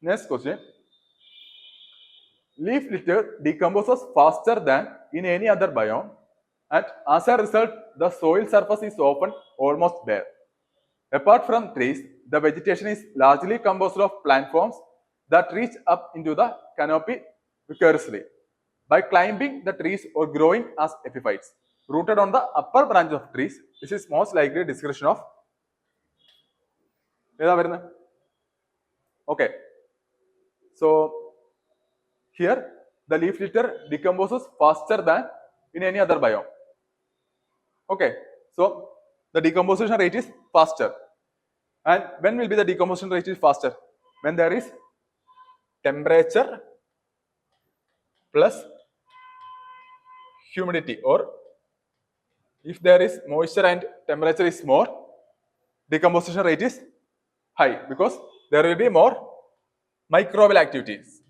Next question. Leaf litter decomposes faster than in any other biome, and as a result, the soil surface is often almost bare. Apart from trees, the vegetation is largely composed of plant forms that reach up into the canopy vicariously by climbing the trees or growing as epiphytes. Rooted on the upper branch of trees, this is most likely a description of. Okay, so here the leaf litter decomposes faster than in any other biome. Okay, so the decomposition rate is faster. And when will be the decomposition rate is faster? When there is temperature plus humidity, or if there is moisture and temperature is more, decomposition rate is high because there will be more microbial activities.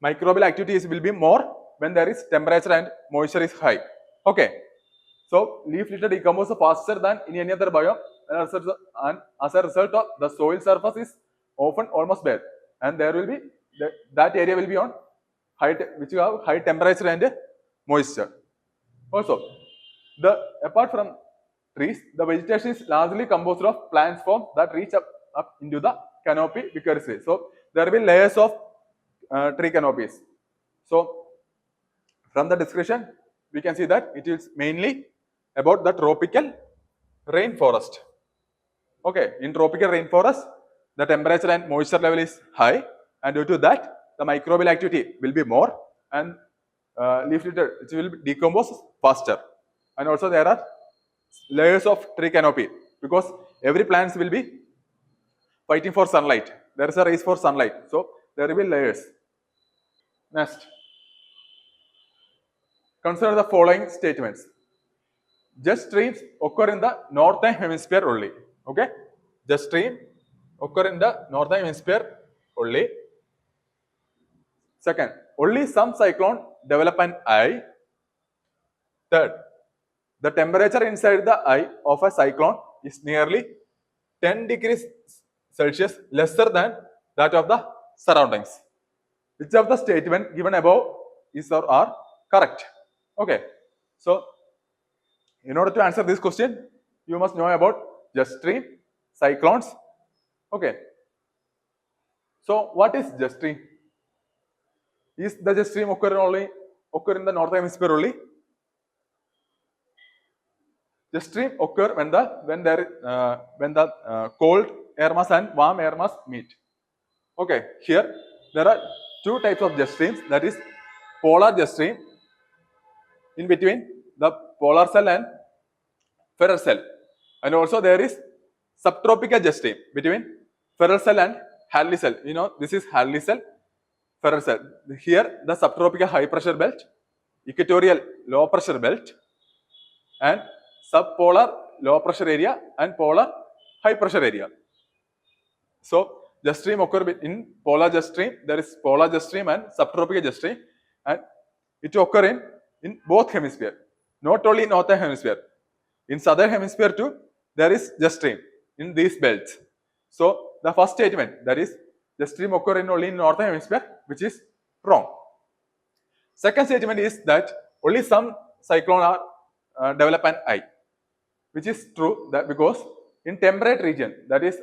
Microbial activities will be more when there is temperature and moisture is high. Okay, so leaf litter decomposes faster than in any other biome, and as a result of the soil surface is often almost bare, and there will be that area will be on high, which you have high temperature and moisture. Also, apart from trees, the vegetation is largely composed of plant forms that reach up into the canopy vicariously. So there will be layers of tree canopies. So from the description, we can see that it is mainly about the tropical rainforest. Okay, in tropical rainforest, the temperature and moisture level is high, and due to that, the microbial activity will be more, and leaf litter it will decompose faster. And also there are layers of tree canopy because every plant will be fighting for sunlight. There is a race for sunlight, so there will be layers. Next, consider the following statements. Jet streams occur in the northern hemisphere only. Okay, jet stream occur in the northern hemisphere only. Second, only some cyclone develop an eye. Third, the temperature inside the eye of a cyclone is nearly 10 degrees Celsius lesser than that of the surroundings. Which of the statement given above is or are correct? Okay, so in order to answer this question, you must know about jet stream, cyclones. Okay, so what is jet stream? Is the jet stream occur in the northern hemisphere only? Jet stream occur when the cold air mass and warm air mass meet. Okay, here there are two types of jet streams, that is polar jet stream in between the polar cell and ferrous cell, and also there is subtropical jet stream between ferrous cell and Hadley cell. You know, this is Hadley cell, ferrous cell. Here the subtropical high pressure belt, equatorial low pressure belt, and subpolar low pressure area and polar high pressure area. So jet stream occur in polar jet stream. There is polar jet stream and subtropical jet stream, and it occur in both hemisphere, not only in northern hemisphere. In southern hemisphere too, there is jet stream in these belts. So the first statement, that is jet stream occur only in northern hemisphere, which is wrong. Second statement is that only some cyclone are develop an eye, which is true, that because in temperate region, that is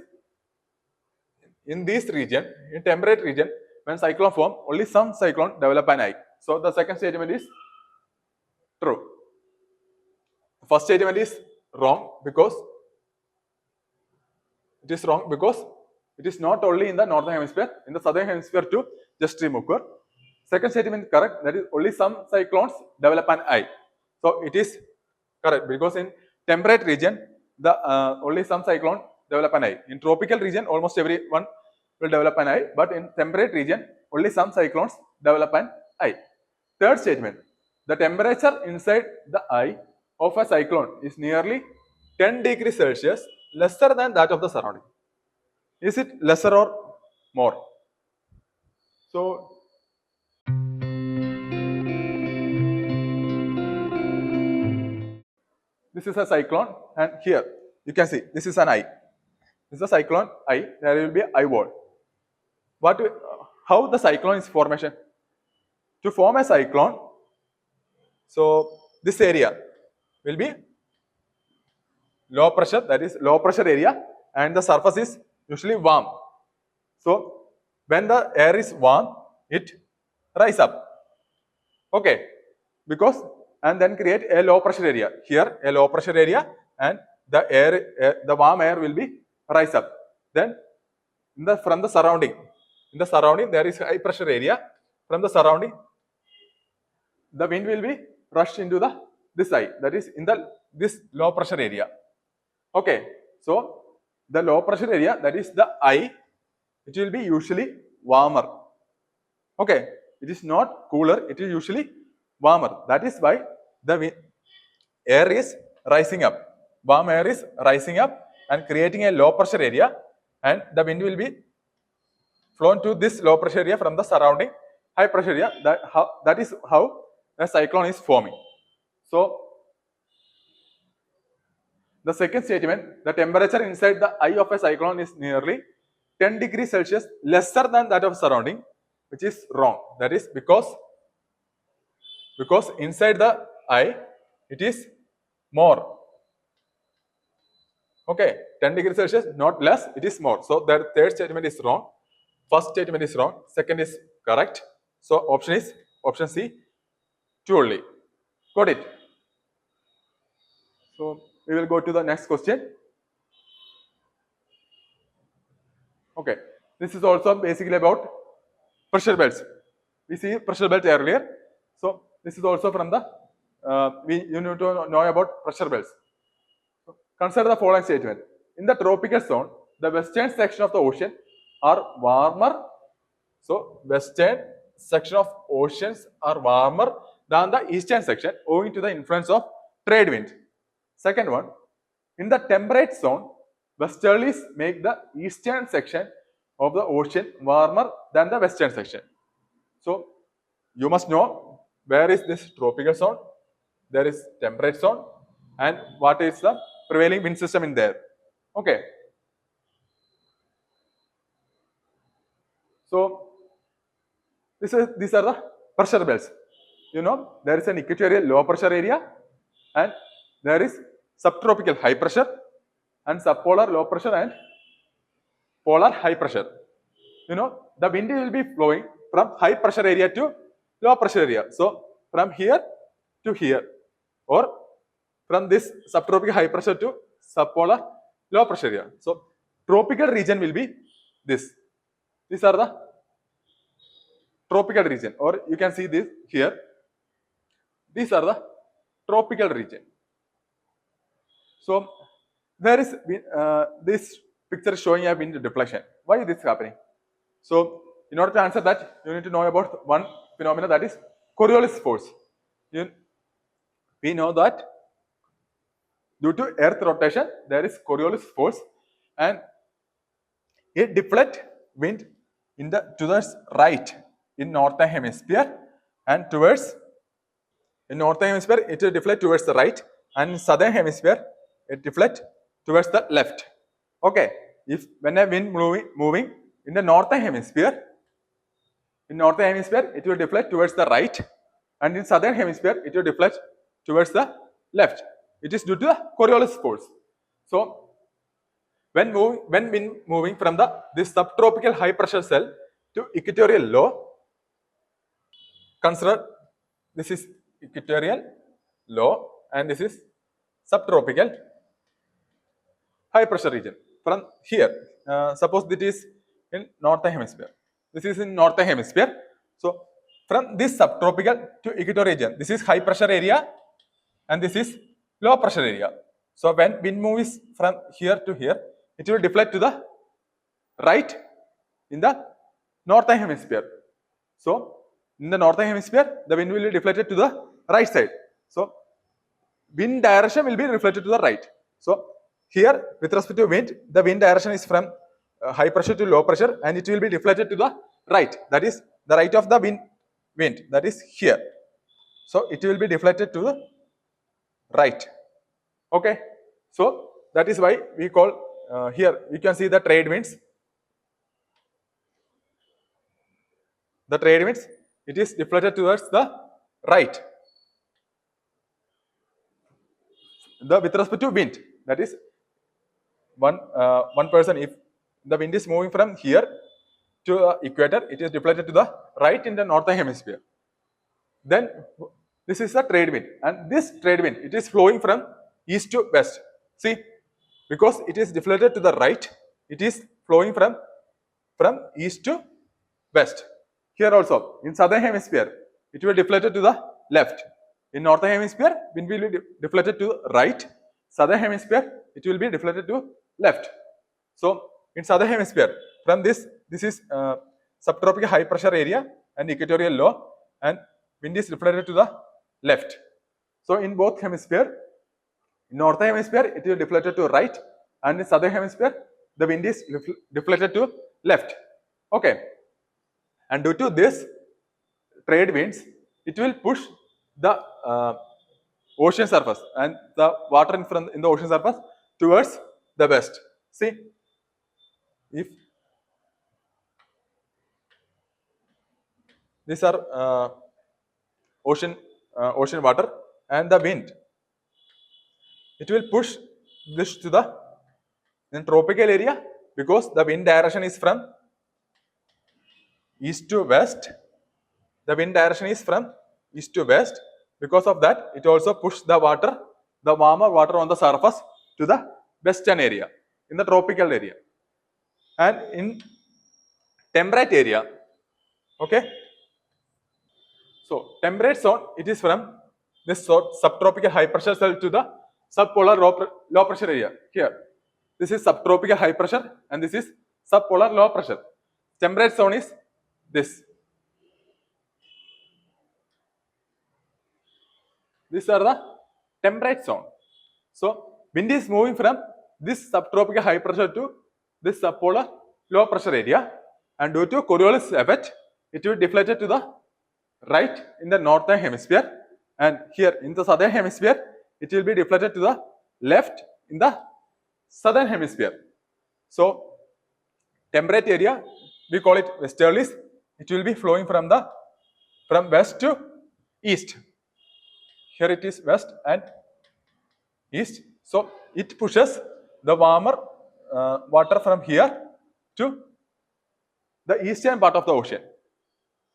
in this region, in temperate region, when cyclone form, only some cyclone develop an eye. So the second statement is true. First statement is wrong because it is not only in the northern hemisphere, in the southern hemisphere too, jet stream occur. Second statement is correct, that is only some cyclones develop an eye. So it is correct because in temperate region, the only some cyclone develop an eye. In tropical region, almost everyone will develop an eye, but in temperate region, only some cyclones develop an eye. Third statement, the temperature inside the eye of a cyclone is nearly 10 degrees Celsius lesser than that of the surrounding. Is it lesser or more? So this is a cyclone, and here you can see this is an eye. is the cyclone I. There will be I wall. How the cyclone is formation? To form a cyclone, so this area will be low pressure, that is low pressure area, and the surface is usually warm. So when the air is warm, it rise up. Okay, because and then create a low pressure area. Here a low pressure area, and the warm air will be rise up. Then from the surrounding, in the surrounding there is high pressure area. From the surrounding, the wind will be rushed into this side, that is in this low pressure area. Okay, so the low pressure area, that is the I, it will be usually warmer. Okay, it is not cooler, it is usually warmer. That is why the air is rising up. Warm air is rising up and creating a low pressure area, and the wind will be flown to this low pressure area from the surrounding high pressure area. That is how a cyclone is forming. So the second statement, the temperature inside the eye of a cyclone is nearly 10 degrees Celsius lesser than that of surrounding, which is wrong. That is because inside the eye it is more. Okay, 10 degrees Celsius, not less, it is more. So the third statement is wrong. First statement is wrong. Second is correct. So option C, two only. Got it? So we will go to the next question. Okay, this is also basically about pressure belts. We see pressure belt earlier. So this is also from the you need to know about pressure belts. So consider the following statement. In the tropical zone, the western section of the ocean are warmer. So western section of oceans are warmer than the eastern section owing to the influence of trade wind. Second one, in the temperate zone, westerlies make the eastern section of the ocean warmer than the western section. So you must know where is this tropical zone, there is temperate zone, and what is the prevailing wind system in there. Okay. So these are the pressure belts. You know, there is an equatorial low pressure area, and there is subtropical high pressure, and subpolar low pressure, and polar high pressure. You know, the wind will be flowing from high pressure area to low pressure area. So from here to here, or from this subtropical high pressure to subpolar low pressure area. So tropical region will be this. These are the tropical region, or you can see this here. These are the tropical region. So there is this picture showing a wind deflection. Why is this happening? So in order to answer that, you need to know about one phenomenon, that is Coriolis force. We know that due to earth rotation, there is Coriolis force, and it deflects wind towards right in northern hemisphere, and in northern hemisphere it will deflect towards the right, and in southern hemisphere it deflect towards the left. Okay, when a wind moving in the northern hemisphere, it will deflect towards the right, and in southern hemisphere it will deflect towards the left. It is due to the Coriolis force. So when wind moving from this subtropical high pressure cell to equatorial low, consider this is equatorial low and this is subtropical high pressure region. From here, suppose it is in northern hemisphere. This is in northern hemisphere. So from this subtropical to equatorial region, this is high pressure area and this is low pressure area. So when wind moves from here to here, it will deflect to the right in the northern hemisphere. So in the northern hemisphere, the wind will be deflected to the right side. So wind direction will be reflected to the right. So here, with respect to wind, the wind direction is from high pressure to low pressure, and it will be deflected to the right. That is the right of the wind. That is here. So it will be deflected to the right. Okay. So that is why we call here you can see the trade winds. The trade winds, it is deflected towards the right. With respect to wind, that is one person, if the wind is moving from here to the equator, it is deflected to the right in the northern hemisphere. Then this is the trade wind, and this trade wind, it is flowing from east to west. See, because it is deflected to the right, it is flowing from east to west. Here also, in southern hemisphere, it will deflected to the left. In northern hemisphere, wind will be deflected to right. Southern hemisphere, it will be deflected to left. So, in southern hemisphere, from this is subtropical high pressure area and equatorial low, and wind is deflected to the left. So, in both hemisphere, in northern hemisphere, it will deflected to right, and in southern hemisphere, the wind is deflected to left. Okay. And due to this trade winds, it will push the ocean surface and the water in the ocean surface towards the west. See, if these are ocean water, and the wind, it will push this to the tropical area, because the wind direction is from east to west. The wind direction is from east to west. Because of that, it also pushes the water, the warmer water on the surface, to the western area, in the tropical area. And in temperate area, okay. So temperate zone, it is from this subtropical high pressure cell to the subpolar low pressure area. Here, this is subtropical high pressure, and this is subpolar low pressure. Temperate zone is this. These are the temperate zone. So wind is moving from this subtropical high pressure to this subpolar low pressure area, and due to Coriolis effect, it will deflect to the right in the northern hemisphere, and here in the southern hemisphere, it will be deflected to the left in the southern hemisphere. So temperate area, we call it westerlies. It will be flowing from west to east. Here it is west and east. So it pushes the warmer water from here to the eastern part of the ocean.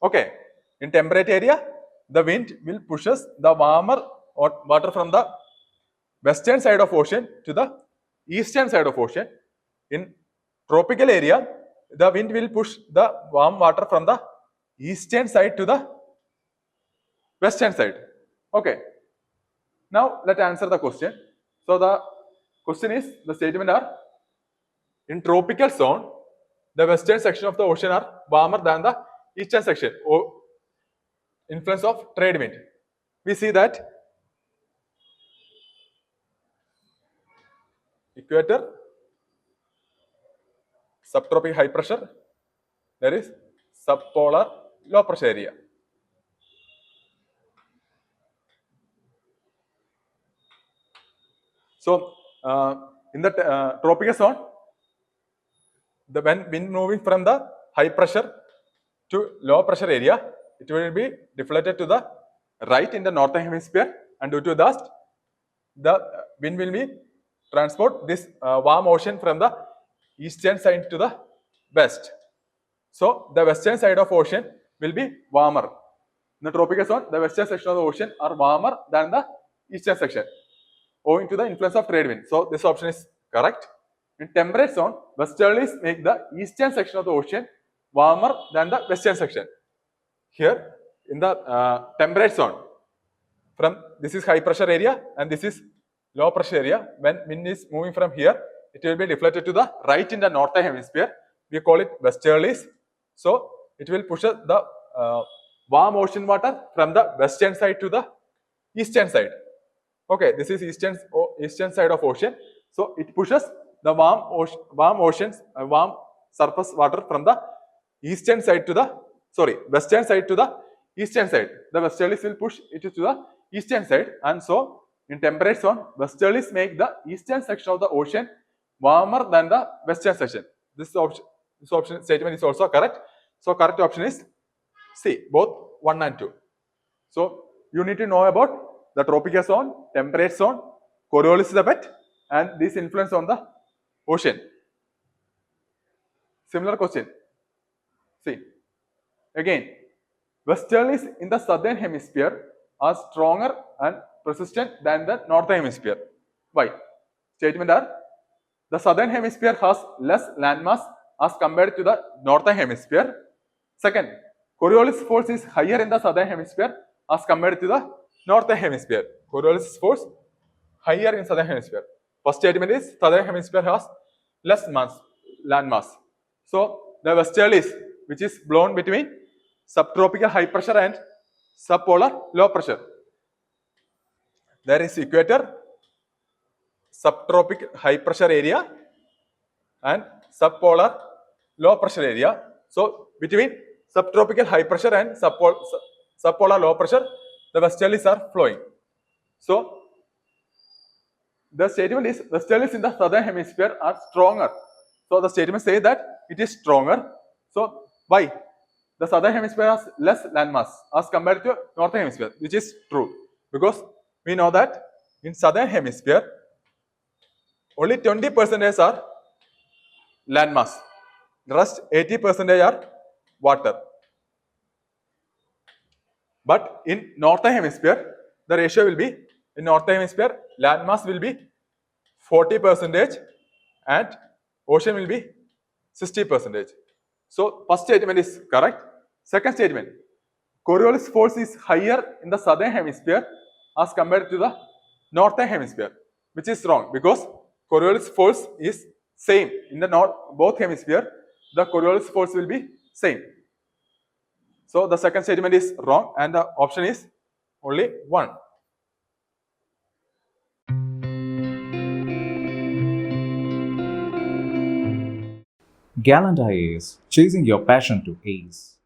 Okay. In temperate area, the wind will pushes the warmer water from the western side of ocean to the eastern side of ocean. In tropical area, the wind will push the warm water from the eastern side to the western side. Okay. Now let's answer the question. So the question is, the statement are, in tropical zone, the western section of the ocean are warmer than the eastern section. Influence of trade wind. We see that equator, subtropical high pressure, there is subpolar low pressure area. So in the tropical zone, when wind moving from the high pressure to low pressure area, it will be deflected to the right in the northern hemisphere, and due to that, the wind will be transport this warm ocean from the eastern side to the west. So the western side of ocean will be warmer. In the tropical zone, the western section of the ocean are warmer than the eastern section, owing to the influence of trade wind. So this option is correct. In temperate zone, westerlies make the eastern section of the ocean warmer than the western section. Here in the temperate zone, from this is high pressure area and this is low pressure area. When wind is moving from here, it will be deflected to the right in the northern hemisphere. We call it westerlies. So it will push the warm ocean water from the western side to the eastern side. Okay, this is eastern side of ocean. So it pushes the warm surface water from the western side to the eastern side. The westerlies will push it to the eastern side, and so in temperate zone, westerlies make the eastern section of the ocean warmer than the western section. This option statement is also correct. So correct option is C, both 1 and 2. So you need to know about the tropical zone, temperate zone, Coriolis belt, and this influence on the ocean. Similar question. See, again, westerlies in the southern hemisphere are stronger and persistent than the northern hemisphere. Why? Statement are, the southern hemisphere has less landmass as compared to the northern hemisphere. Second, Coriolis force is higher in the southern hemisphere as compared to the northern hemisphere. Coriolis force higher in southern hemisphere. First statement is southern hemisphere has less land mass. So the westerlies, which is blown between subtropical high pressure and subpolar low pressure. There is equator, subtropical high pressure area and subpolar low pressure area. So between subtropical high pressure and subpolar low pressure, the westerlies are flowing. So the statement is westerlies in the southern hemisphere are stronger. So the statement says that it is stronger. So why? The southern hemisphere has less landmass as compared to northern hemisphere, which is true, because we know that in southern hemisphere only 20% are landmass. The rest 80% are water. But in northern hemisphere, the ratio will be, in northern hemisphere, landmass will be 40% and ocean will be 60%. So first statement is correct. Second statement, Coriolis force is higher in the southern hemisphere as compared to the northern hemisphere, which is wrong, because Coriolis force is same in the both hemisphere. The Coriolis force will be same. So the second statement is wrong and the option is only 1. Gallant IAS, chasing your passion to ace.